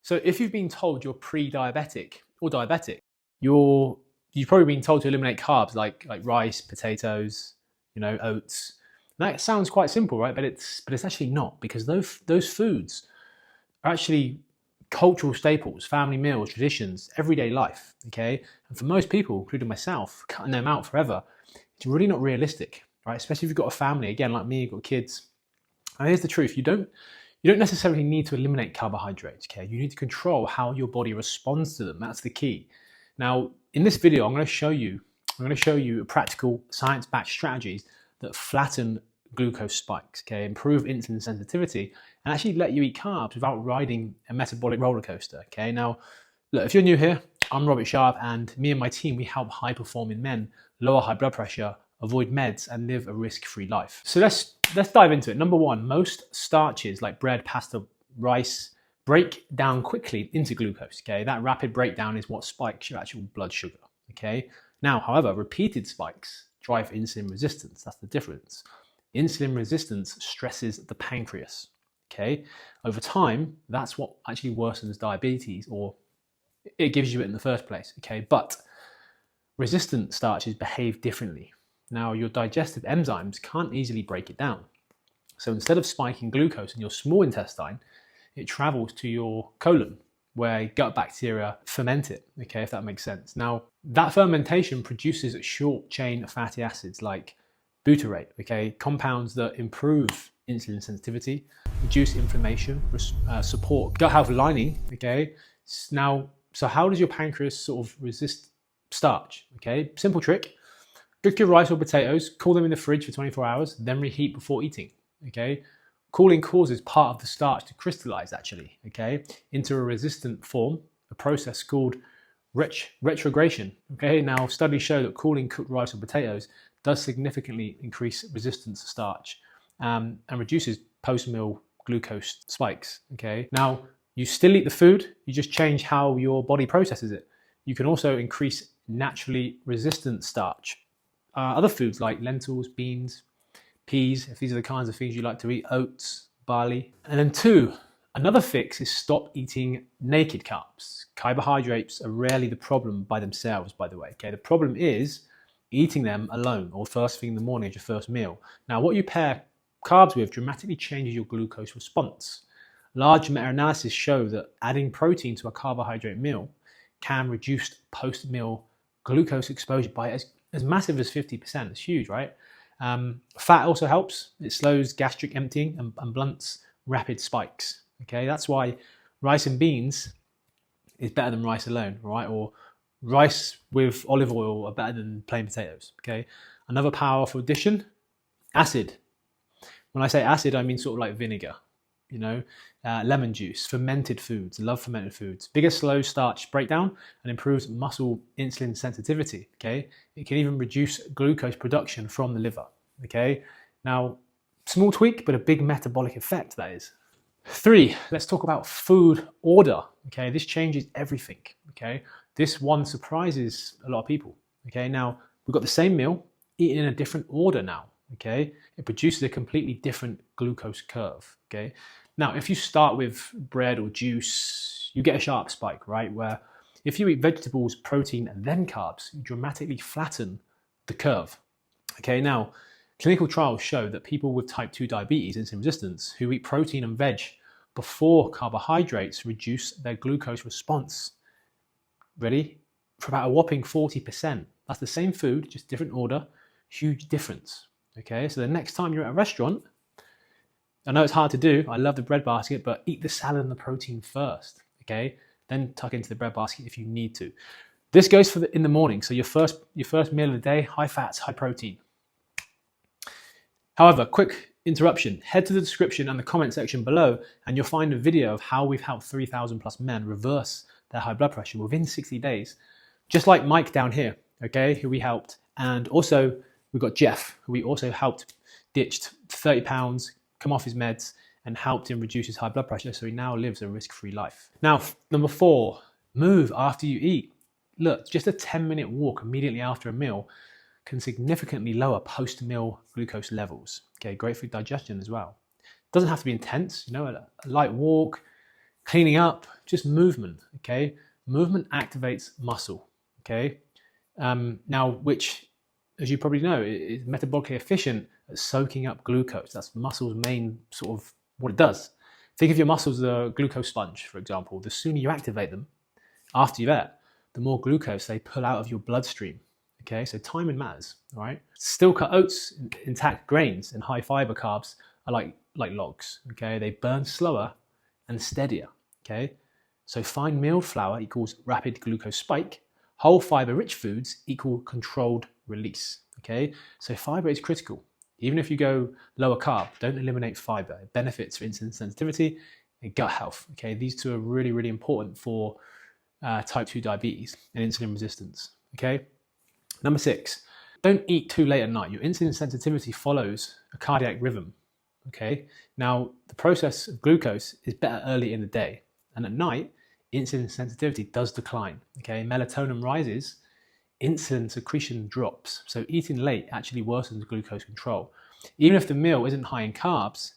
So if you've been told you're pre-diabetic or diabetic, you've probably been told to eliminate carbs like rice, potatoes, oats. That sounds quite simple, right? But it's actually not, because those foods are actually cultural staples, family meals, traditions, everyday life. Okay, and for most people, including myself, cutting them out forever, it's really not realistic, right? Especially if you've got a family, again, like me, you've got kids. And here's the truth: you don't necessarily need to eliminate carbohydrates. Okay, you need to control how your body responds to them. That's the key. Now, in this video, I'm going to show you practical science-backed strategies that flatten glucose spikes, okay, improve insulin sensitivity, and actually let you eat carbs without riding a metabolic roller coaster. Okay, now, look, if you're new here, I'm Robert Sharp, and me and my team, we help high-performing men lower high blood pressure, avoid meds, and live a risk-free life. So let's dive into it. Number one, most starches like bread, pasta, rice break down quickly into glucose. Okay, that rapid breakdown is what spikes your actual blood sugar. Okay, now, however, repeated spikes drive insulin resistance. That's the difference. Insulin resistance stresses the pancreas. Okay, over time, that's what actually worsens diabetes, or it gives you it in the first place. Okay, but resistant starches behave differently. Now, your digestive enzymes can't easily break it down. So instead of spiking glucose in your small intestine, it travels to your colon, where gut bacteria ferment it, okay, if that makes sense. Now, that fermentation produces short chain fatty acids like butyrate, okay, compounds that improve insulin sensitivity, reduce inflammation, support gut health lining, okay. Now, so how does your pancreas sort of resist starch? Okay, simple trick. Cook your rice or potatoes, cool them in the fridge for 24 hours, then reheat before eating, okay. Cooling causes part of the starch to crystallize, actually, okay, into a resistant form, a process called retrogradation. Okay, now studies show that cooling cooked rice or potatoes does significantly increase resistance to starch and reduces post-meal glucose spikes. Okay, now you still eat the food, you just change how your body processes it. You can also increase naturally resistant starch. Other foods like lentils, beans, peas, if these are the kinds of things you like to eat, oats, barley. And then two, another fix is stop eating naked carbs. Carbohydrates are rarely the problem by themselves, by the way. Okay, the problem is eating them alone or first thing in the morning as your first meal. Now, what you pair carbs with dramatically changes your glucose response. Large meta-analyses show that adding protein to a carbohydrate meal can reduce post-meal glucose exposure by as massive as 50%. It's huge, right? Fat also helps. It slows gastric emptying and blunts rapid spikes. Okay, that's why rice and beans is better than rice alone, right? Or rice with olive oil are better than plain potatoes. Okay, another powerful addition: acid. When I say acid, I mean sort of like vinegar. Lemon juice, fermented foods. Love fermented foods. Bigger slow starch breakdown and improves muscle insulin sensitivity. Okay, it can even reduce glucose production from the liver. Okay, now small tweak, but a big metabolic effect, that is. 3, let's talk about food order. Okay, this changes everything. Okay, this one surprises a lot of people. Okay, now we've got the same meal eaten in a different order now. Okay, it produces a completely different glucose curve. Okay, now if you start with bread or juice, you get a sharp spike, right? Where if you eat vegetables, protein, and then carbs, you dramatically flatten the curve. Okay, now clinical trials show that people with type 2 diabetes, insulin resistance, who eat protein and veg before carbohydrates reduce their glucose response. Ready? For about a whopping 40%. That's the same food, just different order. Huge difference. Okay, so the next time you're at a restaurant, I know it's hard to do, I love the bread basket, but eat the salad and the protein first, okay? Then tuck into the bread basket if you need to. This goes for in the morning, so your first meal of the day, high fats, high protein. However, quick interruption, head to the description and the comment section below and you'll find a video of how we've helped 3,000 plus men reverse their high blood pressure within 60 days. Just like Mike down here, okay, who we helped. And also, we've got Jeff, who we also helped ditched 30 pounds, come off his meds, and helped him reduce his high blood pressure, so he now lives a risk-free life. Now, number 4, move after you eat. Look, just a 10-minute walk immediately after a meal can significantly lower post-meal glucose levels. Okay, great for digestion as well. Doesn't have to be intense, a light walk, Cleaning up, just movement, okay? Movement activates muscle, okay? Now, which, as you probably know, is metabolically efficient at soaking up glucose. That's muscle's main sort of what it does. Think of your muscles as a glucose sponge, for example. The sooner you activate them after you've ate, the more glucose they pull out of your bloodstream. Okay, so timing matters, all right? Still cut oats, intact grains, and high fiber carbs are like logs, okay? They burn slower and steadier, okay? So fine milled flour equals rapid glucose spike. Whole fiber rich foods equal controlled release, okay? So fiber is critical. Even if you go lower carb, don't eliminate fiber. It benefits for insulin sensitivity and gut health, okay? These two are really, really important for type 2 diabetes and insulin resistance, okay? Number 6, don't eat too late at night. Your insulin sensitivity follows a cardiac rhythm, okay? Now, the process of glucose is better early in the day, and at night, insulin sensitivity does decline, okay? Melatonin rises, insulin secretion drops. So eating late actually worsens glucose control. Even if the meal isn't high in carbs,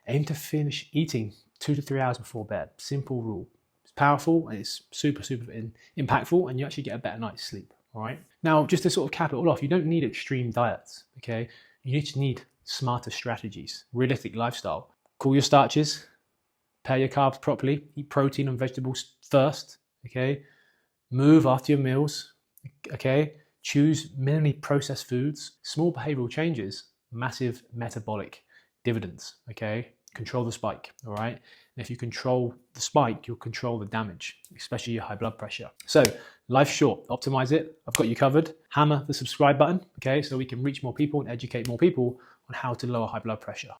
aim to finish eating 2 to 3 hours before bed. Simple rule. It's powerful and it's super, super impactful, and you actually get a better night's sleep. All right. Now, just to sort of cap it all off, you don't need extreme diets, okay? You just need smarter strategies, realistic lifestyle. Cool your starches, pair your carbs properly, eat protein and vegetables first, okay? Move after your meals, okay? Choose minimally processed foods. Small behavioral changes, massive metabolic dividends, okay? Control the spike, all right? And if you control the spike, you'll control the damage, especially your high blood pressure. So life's short, optimize it. I've got you covered. Hammer the subscribe button, okay? So we can reach more people and educate more people on how to lower high blood pressure.